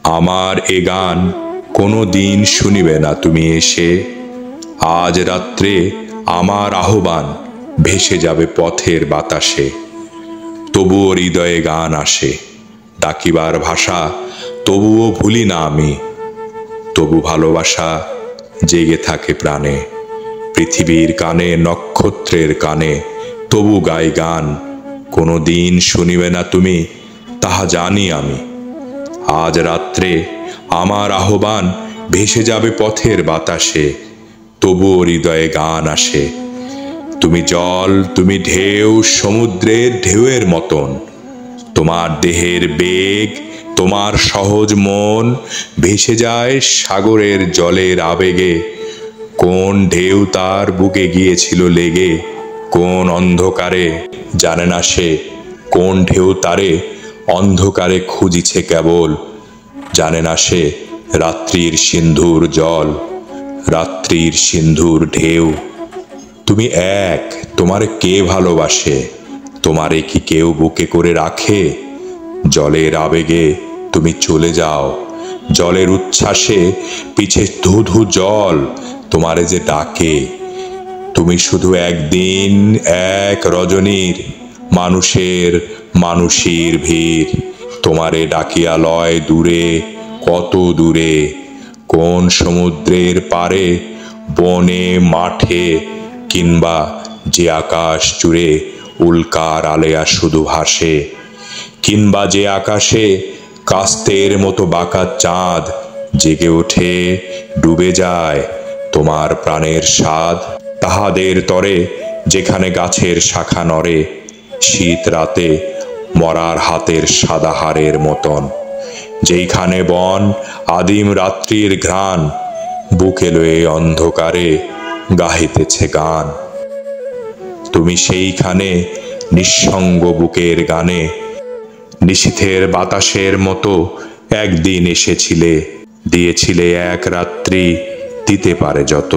আমার এ গান কোনো দিন শুনিবে না তুমি এসে। আজ রাত্রে আমার আহ্বান ভেসে যাবে পথের বাতাসে। তবুও হৃদয়ে গান আসে, ডাকিবার ভাষা তবুও ভুলি না আমি। তবু ভালোবাসা জেগে থাকে প্রাণে, পৃথিবীর কানে নক্ষত্রের কানে তবু গাই গান। কোনো দিন শুনিবে না তুমি, তাহা জানি আমি। আজ রাত্রে আমার আহ্বান ভেসে যাবে পথের বাতাসে, তবুও হৃদয়ে গান আসে। তুমি জল, তুমি ঢেউ, সমুদ্রের ঢেউয়ের মতন। তোমার দেহের বেগ, তোমার সহজ মন ভেসে যায় সাগরের জলের আবেগে। কোন ঢেউ তার বুকে গিয়েছিল লেগে, কোন অন্ধকারে জানে না সে। কোন ঢেউ তারে অন্ধকারে খুঁজিছে কেবল, জানে না সে রাত্রির সিন্ধুর জল, রাত্রির সিন্ধুর ঢেউ। তুমি এক, তোমারে কে ভালোবাসে? তোমারে কি কেউ বুকে করে রাখে? জলের আবেগে তুমি চলে যাও, জলের উচ্ছ্বাসে পিছে ধু ধু জল তোমারে যে ডাকে। তুমি শুধু একদিন, এক রজনীর মানুষের মানুষীর ভিড়। তোমারে ডাকিয়া লয় দূরে, কত দূরে, কোন সমুদ্রের পারে, বনে মাঠে, কিংবা যে আকাশ জুড়ে উল্কার আলেয়া শুধু ভাসে। কিংবা যে আকাশে কাস্তের মতো বাঁকা চাঁদ জেগে ওঠে, ডুবে যায় তোমার প্রাণের স্বাদ। তাহাদের তরে যেখানে গাছের শাখা নড়ে, শীত রাতে মরার হাতের সাদা হাড়ের মতন। যেইখানে বন আদিম রাত্রির ঘ্রাণ, বুকে লয়ে অন্ধকারে গাহিতেছে গান। তুমি সেইখানে নিঃসঙ্গ বুকের গানে নিশীথের বাতাসের মতো একদিন এসেছিলে, দিয়েছিলে এক রাত্রি, দিতে পারে যত।